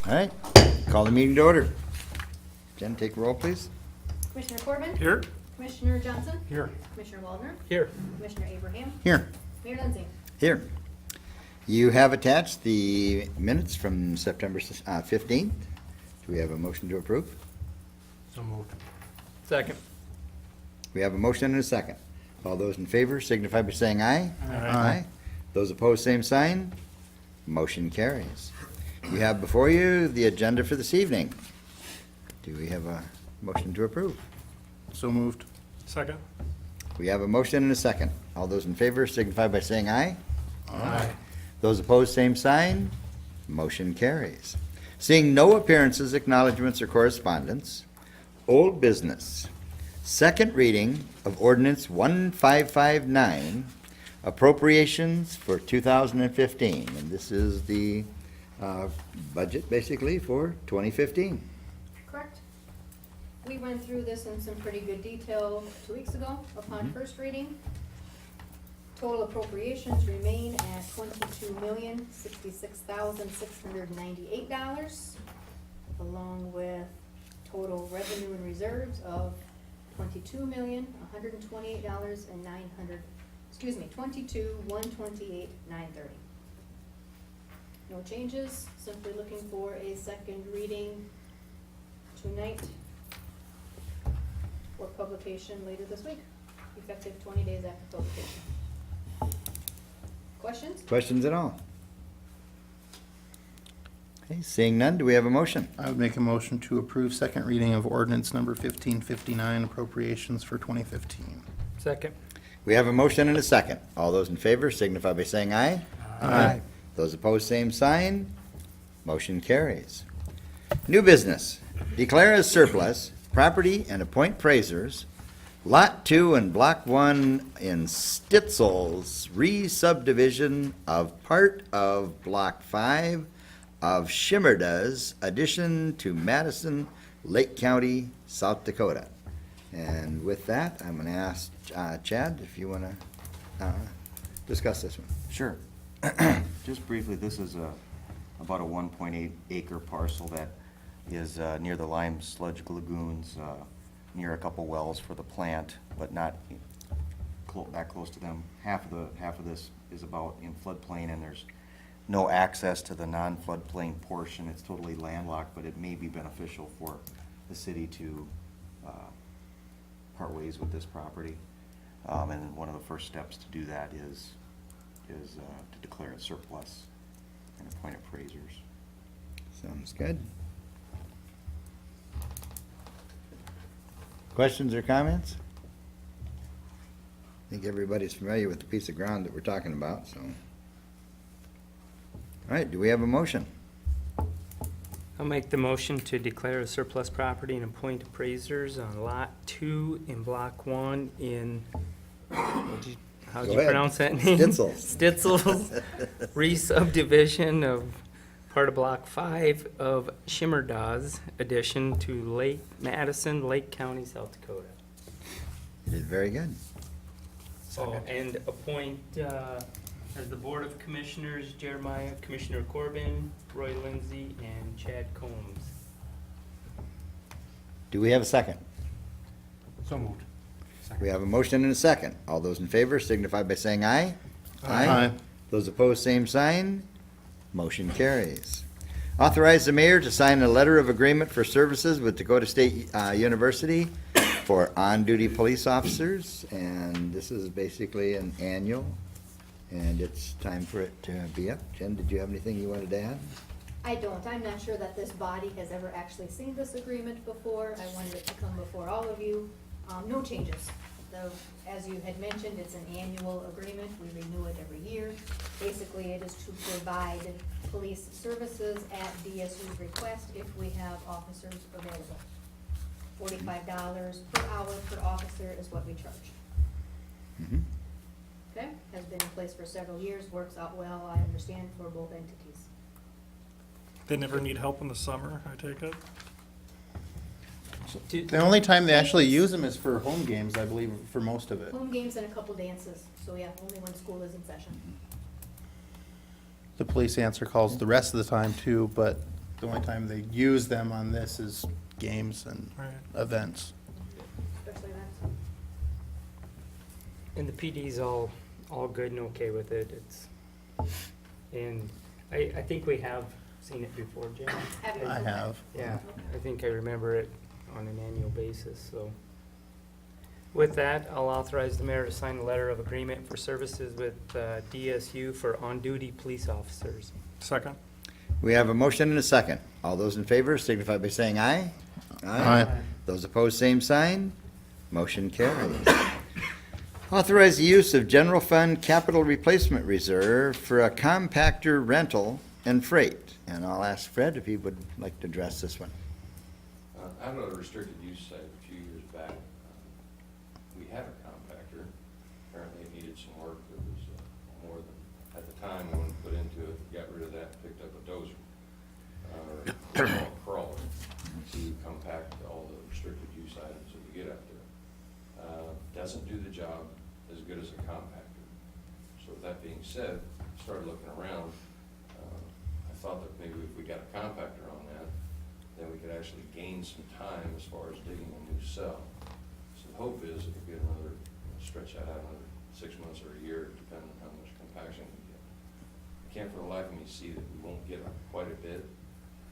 All right, call the meeting to order. Jen, take roll, please. Commissioner Corbin? Here. Commissioner Johnson? Here. Commissioner Waldner? Here. Commissioner Abraham? Here. Mayor Lindsay? Here. You have attached the minutes from September 15th. Do we have a motion to approve? So moved. Second. We have a motion and a second. All those in favor signify by saying aye. Aye. Those opposed, same sign. Motion carries. You have before you the agenda for this evening. Do we have a motion to approve? So moved. Second. We have a motion and a second. All those in favor signify by saying aye. Aye. Those opposed, same sign. Motion carries. Seeing no appearances, acknowledgements, or correspondence, old business. Second reading of ordinance 1559, appropriations for 2015. And this is the budget, basically, for 2015. Correct. We went through this in some pretty good detail 2 weeks ago upon first reading. Total appropriations remain at $22,066,698, along with total revenue and reserves of $22,128,930. No changes, simply looking for a second reading tonight for publication later this week, effective 20 days after publication. Questions? Questions at all? Okay, seeing none, do we have a motion? I would make a motion to approve second reading of ordinance number 1559 appropriations for 2015. Second. We have a motion and a second. All those in favor signify by saying aye. Aye. Those opposed, same sign. Motion carries. New business. Declare as surplus property and appoint praisers. Lot 2 and Block 1 in Stitzel's re-subdivision of part of Block 5 of Shimmerda's addition to Madison, Lake County, South Dakota. And with that, I'm going to ask Chad if you want to discuss this one. Sure. Just briefly, this is about a 1.8 acre parcel that is near the lime sludge lagoons, near a couple wells for the plant, but not that close to them. Half of this is about in floodplain, and there's no access to the non-floodplain portion. It's totally landlocked, but it may be beneficial for the city to part ways with this property. And one of the first steps to do that is to declare it surplus and appoint appraisers. Sounds good. Questions or comments? I think everybody's familiar with the piece of ground that we're talking about, so. All right, do we have a motion? I'll make the motion to declare a surplus property and appoint appraisers on Lot 2 in Block 1 in, how'd Go you ahead. pronounce that name? Stitzel's. Stitzel's re-subdivision of part of Block 5 of Shimmerda's addition to Lake Madison, Lake County, South Dakota. You did very good. Oh, and appoint, as the Board of Commissioners, Jeremiah, Commissioner Corbin, Roy Lindsay, and Chad Combs. Do we have a second? So moved. We have a motion and a second. All those in favor signify by saying aye. Aye. Those opposed, same sign. Motion carries. Authorize the mayor to sign a letter of agreement for services with Dakota State University for on-duty police officers, and this is basically an annual, and it's time for it to be up. Jen, did you have anything you wanted to add? I don't. I'm not sure that this body has ever actually seen this agreement before. I wanted it to come before all of you. No changes. Though, as you had mentioned, it's an annual agreement. We renew it every year. Basically, it is to provide police services at DSU's request if we have officers available. $45 per hour per officer is what we charge. Mhm. Okay? Has been in place for several years, works out well, I understand, for both entities. They never need help in the summer, I take it? The only time they actually use them is for home games, I believe, for most of it. Home games and a couple dances, so yeah, only when school is in session. The police answer calls the rest of the time too, but The only time they use them on this is games and Right. events. Especially that. And the PD's all good and okay with it. And I think we have seen it before, Jim. Have you? I have. Yeah, I think I remember it on an annual basis, so. With that, I'll authorize the mayor to sign a letter of agreement for services with DSU for on-duty police officers. Second. We have a motion and a second. All those in favor signify by saying aye. Aye. Those opposed, same sign. Motion carries. Authorize the use of general fund capital replacement reserve for a compactor rental and freight. And I'll ask Fred if he would like to address this one. Out of a restricted use site a few years back, we had a compactor. Apparently it needed some work. There was more than, at the time, we wanted to put into it, got rid of that, and picked up a dozer, or a crawler, to compact all the restricted use items that we get out there. Doesn't do the job as good as a compactor. So with that being said, started looking around. I thought that maybe if we got a compactor on that, then we could actually gain some time as far as digging a new cell. So the hope is it could get another, stretch that out another 6 months or a year, depending on how much compaction we get. I can't for the life of me see that we won't get quite a bit,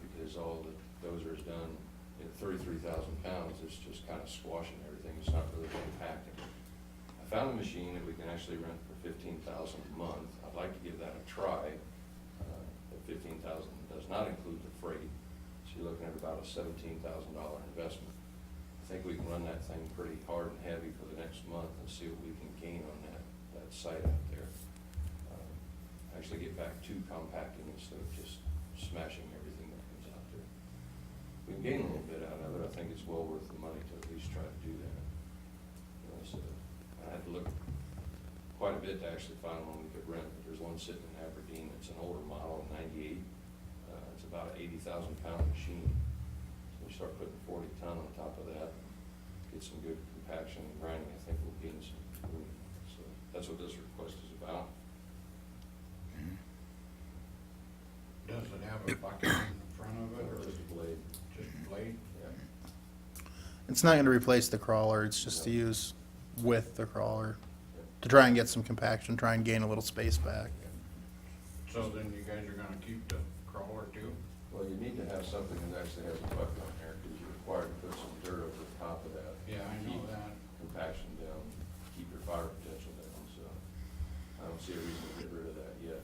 because all the dozer is done at 33,000 pounds. It's just kind of squashing everything. It's not really compacting. I found a machine that we can actually rent for $15,000 a month. I'd like to give that a try. The $15,000 does not include the freight. So you're looking at about a $17,000 investment. I think we can run that thing pretty hard and heavy for the next month and see what we can gain on that site out there. Actually get back to compacting instead of just smashing everything that comes out there. We can gain a little bit out of it. I think it's well worth the money to at least try to do that. So I had to look quite a bit to actually find one we could rent. There's one sitting in Aberdeen. It's an older model, 98. It's about an 80,000 pound machine. So we start putting 40 ton on top of that, get some good compaction and grinding. I think we'll gain some room. So that's what this request is about. Does it have a bucket in the front of it, or Just a blade. just a blade? Yeah. It's not gonna replace the crawler, it's just to use with the crawler to try and get some compaction, try and gain a little space back. So then you guys are gonna keep the crawler too? Well, you need to have something that actually has a bucket on there, because you're required to put some dirt over the top of that. Yeah, I know Keep that. Compaction down, keep your fire potential down, so I don't see a reason to get rid of that yet,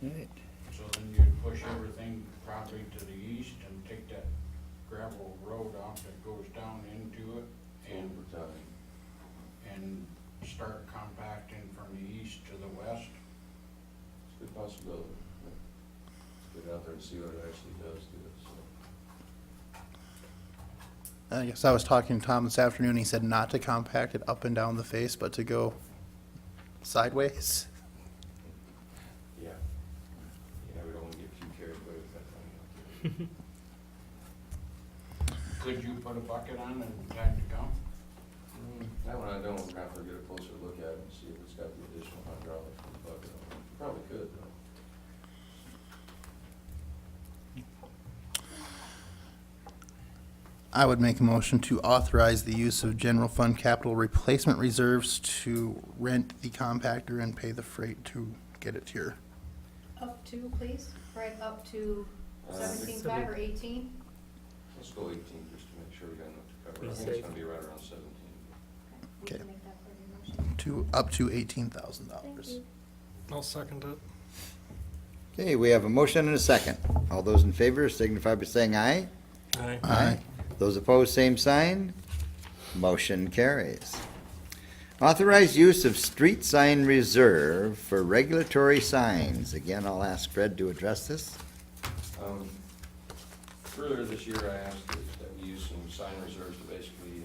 anyway. So then you'd push everything probably to the east and take that gravel road off that goes down into it and, Over time. and start compacting from the east to the west? It's a good possibility. Let's get out there and see what it actually does to it, so. I guess I was talking to Tom this afternoon, he said not to compact it up and down the face, but to go sideways. Yeah. Yeah, we don't want to get too carried away with that thing out there. Could you put a bucket on in time to come? That one I don't, we're gonna have to get a closer look at it and see if it's got the additional hydraulics for the bucket on it. Probably could, though. I would make a motion to authorize the use of general fund capital replacement reserves to rent the compactor and pay the freight to get it here. Up to, please, right, up to Uh, 17.5 or 18? Let's go 18 just to make sure we got enough to cover. I Be think it's safe. gonna be right around 17. We Okay. can make that part of your motion. To up to $18,000. Thank you. I'll second it. Okay, we have a motion and a second. All those in favor signify by saying aye. Aye. Aye. Those opposed, same sign. Motion carries. Authorize use of street sign reserve for regulatory signs. Again, I'll ask Fred to address this. Earlier this year, I asked that we use some sign reserves to basically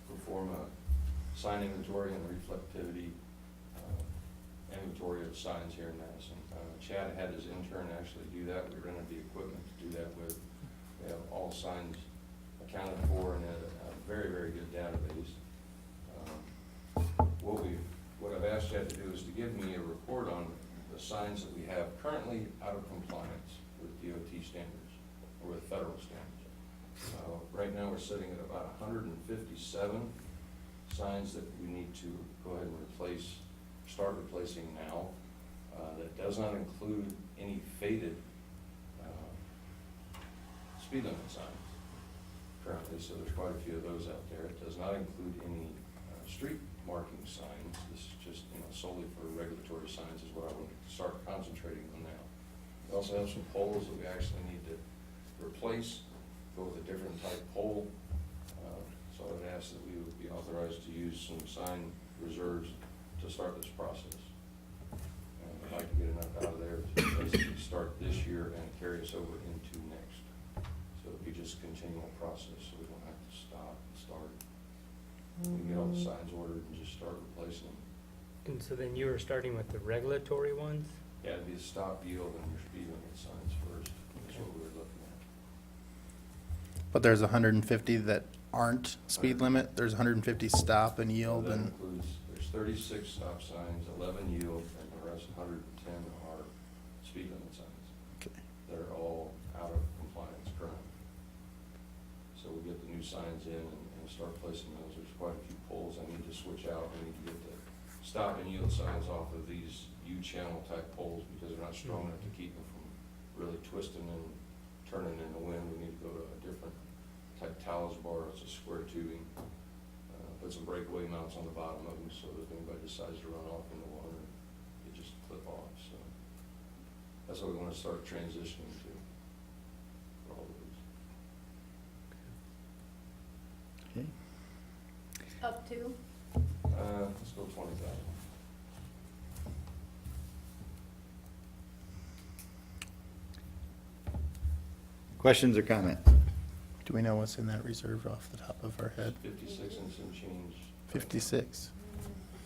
perform a sign inventory and reflectivity inventory of signs here in Madison. Chad had his intern actually do that. We rented the equipment to do that with. We have all signs accounted for in a very, very good database. What I've asked Chad to do is to give me a report on the the signs that we have currently out of compliance with DOT standards, or with federal standards. Right now, we're sitting at about 157 signs that we need to go ahead and start replacing now. That does not include any faded speed limit signs currently, so there's quite a few of those out there. It does not include any street marking signs. This is just, solely for regulatory signs is what I want to start concentrating on now. We also have some poles that we actually need to replace, go with a different type pole. So I would ask that we would be authorized to use some sign reserves to start this process. I'd like to get enough out of there to basically start this year and carry us over into next. So it'll be just a continual process, so we don't have to stop and start. We can get all the signs ordered and just start replacing them. And so then you were starting with the regulatory ones? Yeah, it'd be a stop, yield, and your speed limit signs first. That's what we were looking at. But there's 150 that aren't speed limit, there's 150 stop and yield That and, includes, there's 36 stop signs, 11 yield, and the rest 110 are speed limit signs. okay. They're all out of compliance currently. So we'll get the new signs in and start placing those. There's quite a few poles I need to switch out. I need to get the stop and yield signs off of these U-channel type poles because they're not strong enough to keep them from really twisting and turning in the wind. We need to go to a different type talus bar. It's a square tubing. Put some breakaway mounts on the bottom of them so that if anybody decides to run off in the water, they just clip off. So that's what we want to start transitioning to for all of these. Okay. Up to? Let's go 20,000. Questions or comment? Do we know what's in that reserve off the top of our head? 56 and some change. 56.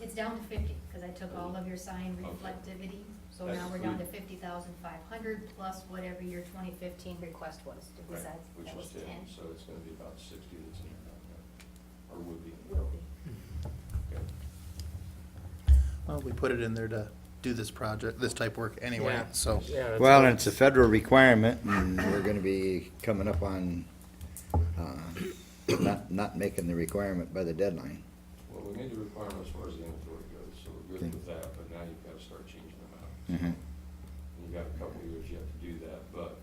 It's down to 50, because I took all of your sign reflectivity, so now we're down to 50,500 plus whatever your 2015 request was. Did we Right, decide which that was was 10? so it's gonna be about 60 that's in there now, or would be. Will be. Okay. Well, we put it in there to do this project, this type work anyway, Yeah. so. Yeah, that's Well, what- and it's a federal requirement, and we're gonna be coming up on, not making the requirement by the deadline. Well, we made the requirement as far as the inventory goes, so we're good Okay. with that, but now you've got to start changing them out. Mhm. You've got a couple of years yet to do that, but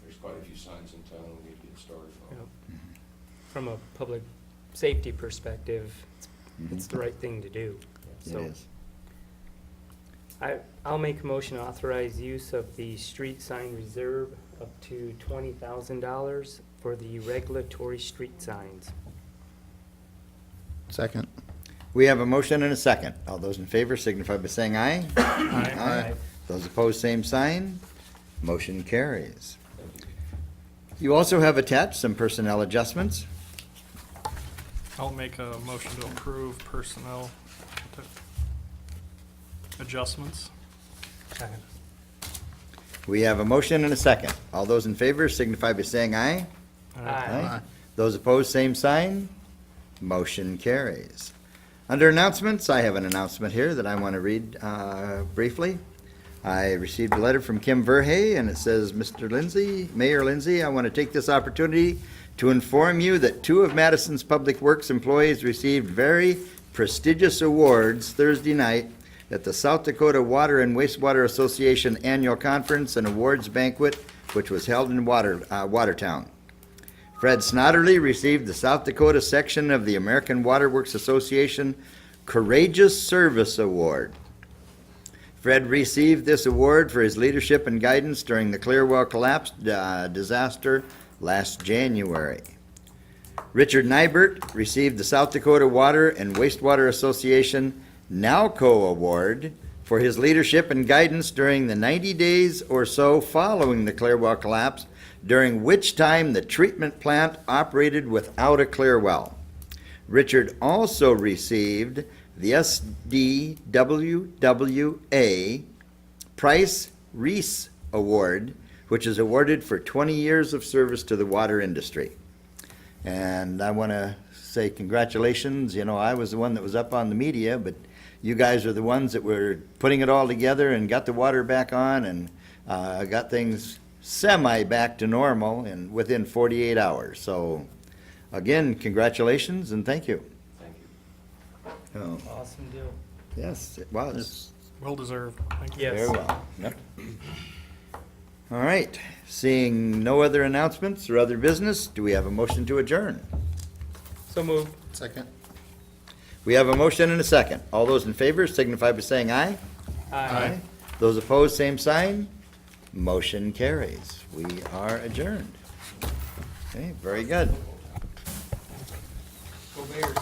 there's quite a few signs in town we need to get started Yep. on. From a public safety perspective, it's Mhm. the right thing to do. It So is. I'll make a motion to authorize use of the street sign reserve up to $20,000 for the regulatory street signs. Second. We have a motion and a second. All those in favor signify by saying aye. Aye. Those opposed, same sign. Motion carries. Thank you. You also have attached some personnel adjustments. I'll make a motion to approve personnel adjustments. Second. We have a motion and a second. All those in favor signify by saying aye. Aye. Those opposed, same sign. Motion carries. Under announcements, I have an announcement here that I want to read briefly. I received a letter from Kim Verhey, and it says, Mr. Lindsay, Mayor Lindsay, I want to take this opportunity to inform you that 2 of Madison's Public Works employees received very prestigious awards Thursday night at the South Dakota Water and Wastewater Association Annual Conference and Awards Banquet, which was held in Watertown. Fred Snodderly received the South Dakota section of the American Water Works Association Courageous Service Award. Fred received this award for his leadership and guidance during the Clearwell collapse disaster last January. Richard Nybert received the South Dakota Water and Wastewater Association NALCO Award for his leadership and guidance during the 90 days or so following the Clearwell collapse, during which time the treatment plant operated without a clear well. Richard also received the SDWWA Price Reese Award, which is awarded for 20 years of service to the water industry. And I want to say congratulations. You know, I was the one that was up on the media, but you guys are the ones that were putting it all together and got the water back on and got things semi back to normal and within 48 hours. So again, congratulations and thank you. Thank you. Oh, Awesome deal. yes, it was. Well deserved. Thank you. Yes. Very well. Yep. All right, seeing no other announcements or other business, do we have a motion to adjourn? So moved. Second. We have a motion and a second. All those in favor signify by saying aye. Aye. Those opposed, same sign. Motion carries. We are adjourned. Okay, very good. Go Bears.